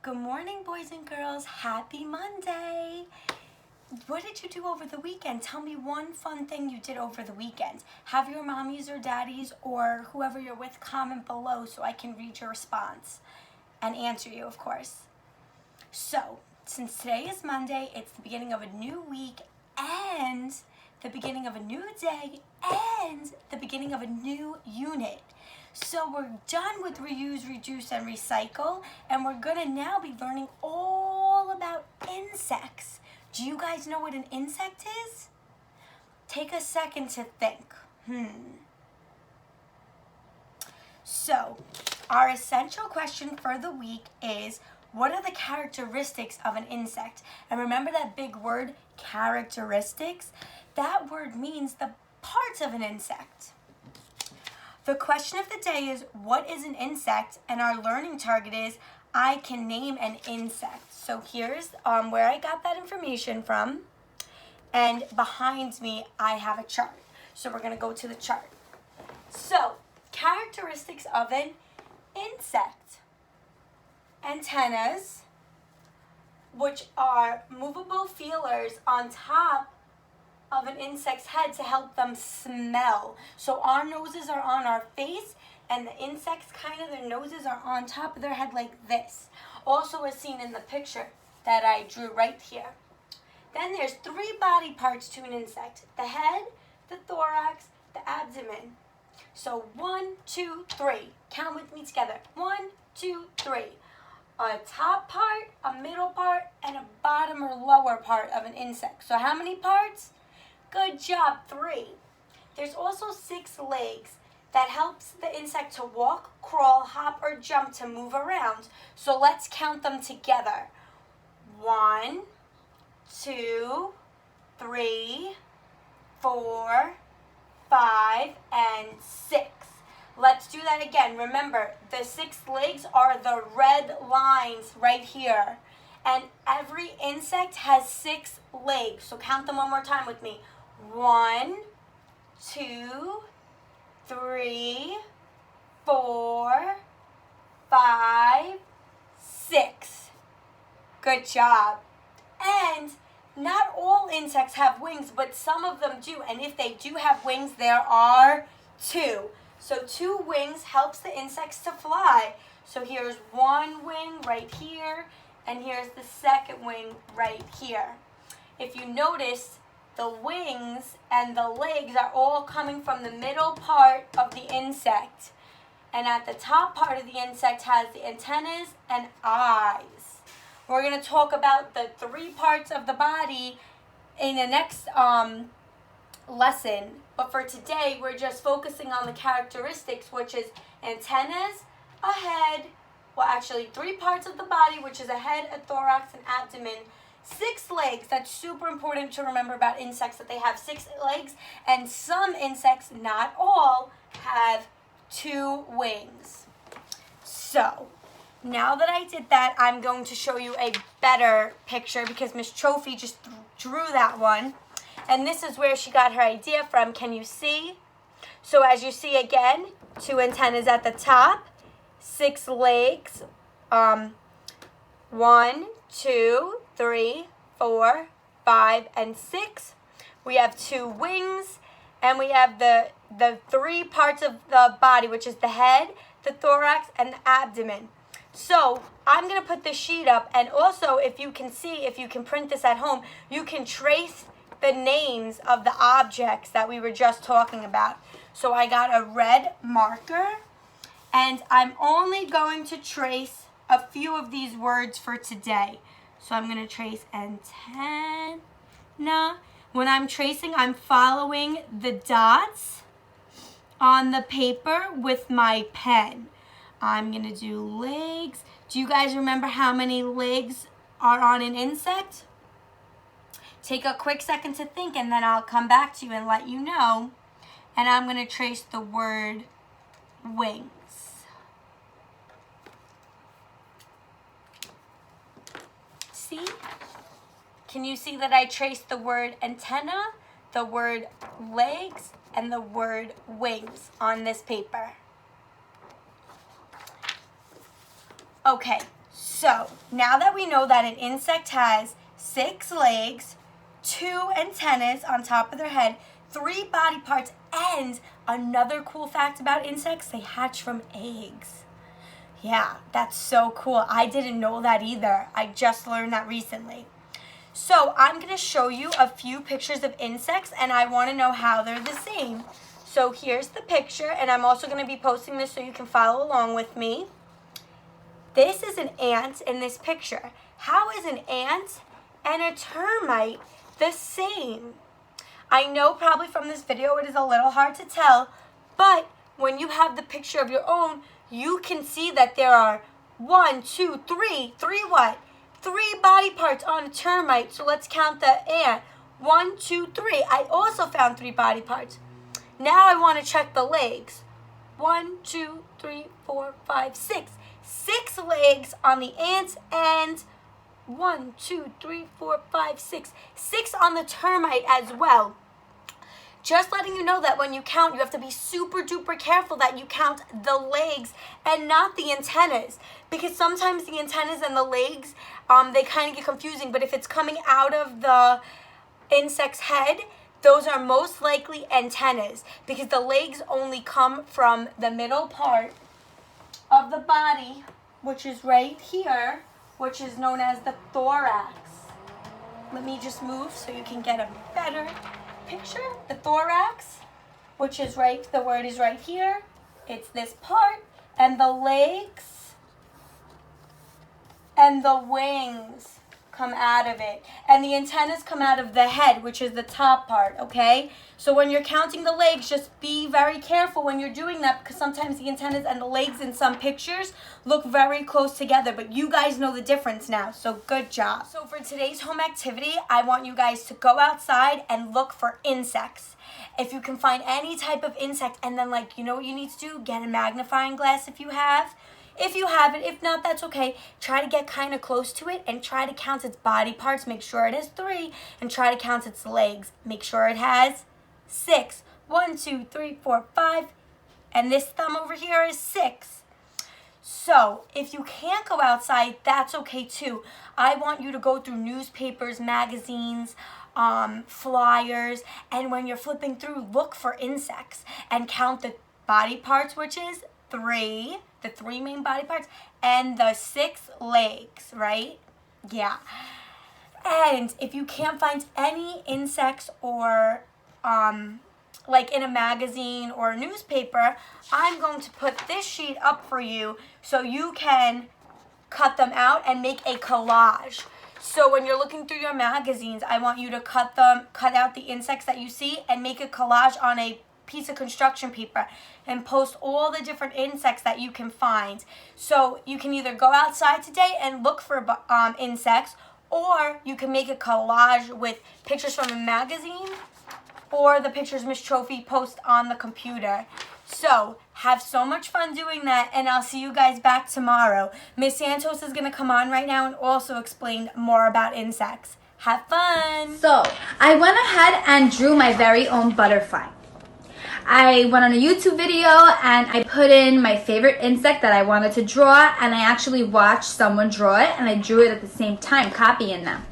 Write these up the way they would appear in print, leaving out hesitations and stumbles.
Good morning, boys and girls. Happy Monday. What did you do over the weekend? Tell me one fun thing you did over the weekend. Have your mommies or daddies or whoever you're with comment below so I can read your response and answer you, of course. So, since today is Monday, it's the beginning of a new week and the beginning of a new day and the beginning of a new unit. So we're done with reuse, reduce, and recycle, and we're gonna now be learning all about insects. Do you guys know what an insect is? Take a second to think. So, our essential question for the week is, what are the characteristics of an insect? And remember that big word, characteristics? That word means the parts of an insect. The question of the day is, what is an insect? And our learning target is, I can name an insect. So here's where I got that information from. And behind me, I have a chart. So we're going to go to the chart. So, characteristics of an insect. Antennas, which are movable feelers on top of an insect's head to help them smell. So our noses are on our face and the insects their noses are on top of their head like this. Also as seen in the picture that I drew right here. Then there's 3 body parts to an insect. The head, the thorax, the abdomen. So 1, 2, 3. Count with me together. 1, 2, 3. A top part, a middle part, and a bottom or lower part of an insect. So how many parts? Good job, 3. There's also 6 legs that helps the insect to walk, crawl, hop, or jump to move around. So let's count them together. 1, 2, 3, 4, 5, and 6. Let's do that again. Remember, the 6 legs are the red lines right here. And every insect has 6 legs. So count them one more time with me. 1, 2, 3, 4, 5, 6. Good job. And not all insects have wings, but some of them do. And if they do have wings, there are 2. So 2 wings helps the insects to fly. So here's 1 wing right here, and here's the second wing right here. If you notice, the wings and the legs are all coming from the middle part of the insect. And at the top part of the insect has the antennas and eyes. We're going to talk about the 3 parts of the body in the next lesson. But for today, we're just focusing on the characteristics, which is antennas, a head, well actually 3 parts of the body, which is a head, a thorax, and abdomen. 6 legs, that's super important to remember about insects, that they have 6 legs, and some insects, not all, have 2 wings. So, now that I did that, I'm going to show you a better picture because Miss Trophy just drew that one. And this is where she got her idea from. Can you see? So as you see again, 2 antennas at the top, 6 legs, 1, 2, 3, 4, 5, and 6. We have 2 wings, and we have the 3 parts of the body, which is the head, the thorax, and the abdomen. So I'm going to put the sheet up, and also if you can see, if you can print this at home, you can trace the names of the objects that we were just talking about. So I got a red marker, and I'm only going to trace a few of these words for today. So I'm going to trace antenna. When I'm tracing, I'm following the dots on the paper with my pen. I'm going to do legs. Do you guys remember how many legs are on an insect? Take a quick second to think, and then I'll come back to you and let you know. And I'm going to trace the word wings. See? Can you see that I traced the word antenna, the word legs, and the word wings on this paper? Okay, So now that we know that an insect has 6 legs, 2 antennas on top of their head, 3 body parts, and another cool fact about insects, they hatch from eggs. Yeah, that's so cool. I didn't know that either. I just learned that recently. So I'm going to show you a few pictures of insects, and I want to know how they're the same. So here's the picture, and I'm also going to be posting this so you can follow along with me. This is an ant in this picture. How is an ant and a termite the same? I know probably from this video it is a little hard to tell, but when you have the picture of your own, you can see that there are 1, 2, 3 what? 3 body parts on a termite. So let's count the ant. 1, 2, 3. I also found 3 body parts. Now I want to check the legs. 1, 2, 3, 4, 5, 6. 6 legs on the ants and 1, 2, 3, 4, 5, 6. 6 on the termite as well. Just letting you know that when you count, you have to be super duper careful that you count the legs and not the antennas. Because sometimes the antennas and the legs, they kind of get confusing. But if it's coming out of the insect's head, those are most likely antennas. Because the legs only come from the middle part of the body, which is right here, which is known as the thorax. Let me just move so you can get a better picture. The thorax, which is right, the word is right here. It's this part, and the legs and the wings come out of it. And the antennas come out of the head, which is the top part, okay? So when you're counting the legs, just be very careful when you're doing that because sometimes the antennas and the legs in some pictures look very close together, but you guys know the difference now, so good job. So for today's home activity, I want you guys to go outside and look for insects. If you can find any type of insect, and then you know what you need to do? Get a magnifying glass if you have. If you have it, if not, that's okay. Try to get kind of close to it and try to count its body parts. Make sure it has 3 and try to count its legs. Make sure it has 6. 1, 2, 3, 4, 5. And this thumb over here is 6. So if you can't go outside, that's okay too. I want you to go through newspapers, magazines, flyers, and when you're flipping through, look for insects and count the body parts, which is 3, the 3 main body parts, and the 6 legs, right? Yeah. And if you can't find any insects or in a magazine or a newspaper, I'm going to put this sheet up for you so you can cut them out and make a collage. So when you're looking through your magazines, I want you to cut out the insects that you see and make a collage on a piece of construction paper and post all the different insects that you can find. So you can either go outside today and look for insects, or you can make a collage with pictures from a magazine or the pictures Miss Trophy posts on the computer. So have so much fun doing that, and I'll see you guys back tomorrow. Miss Santos is going to come on right now and also explain more about insects. Have fun! So I went ahead and drew my very own butterfly. I went on a YouTube video and I put in my favorite insect that I wanted to draw, and I actually watched someone draw it and I drew it at the same time, copying them.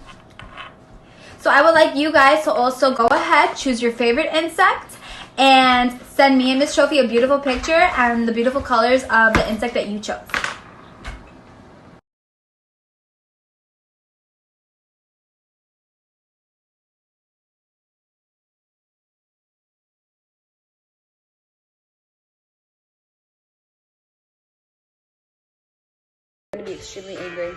So I would like you guys to also go ahead, choose your favorite insect, and send me and Miss Trophy a beautiful picture and the beautiful colors of the insect that you chose. I'm going to be extremely angry.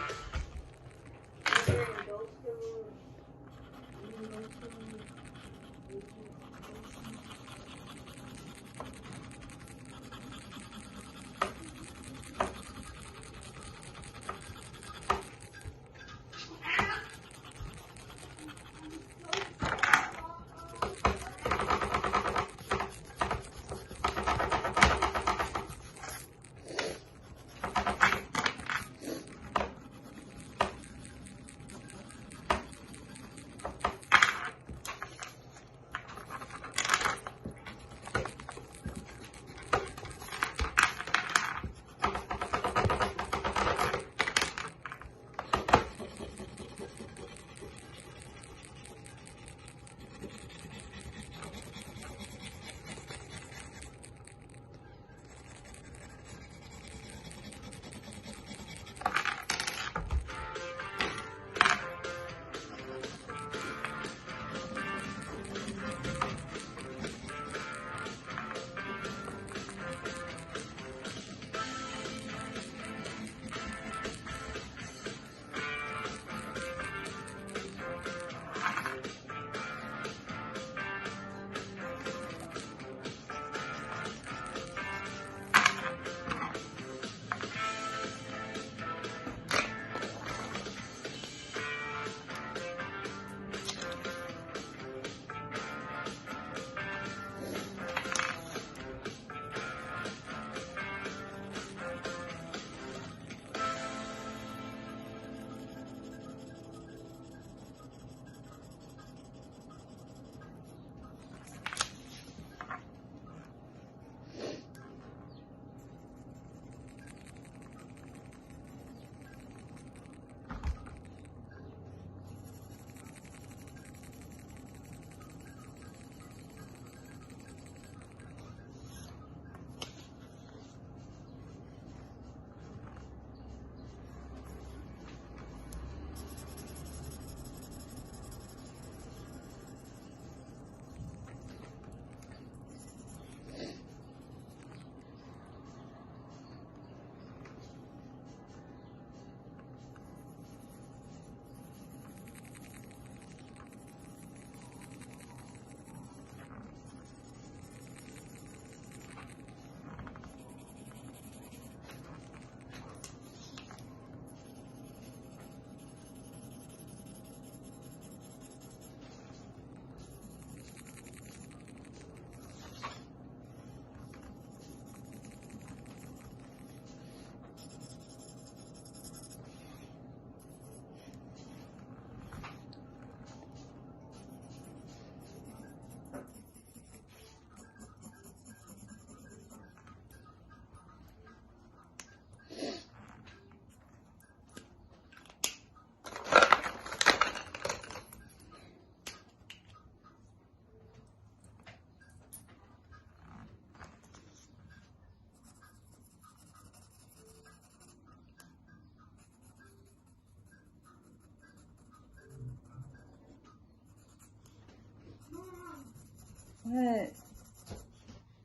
What?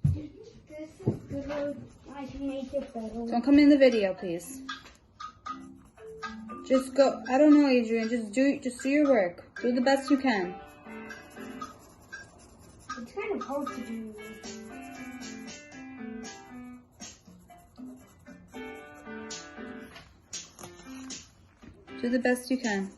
This is good. I can make it better. Don't come in the video, please. Just go. I don't know, Adrian. Just do your work. Do the best you can. It's kind of hard to do. Do the best you can.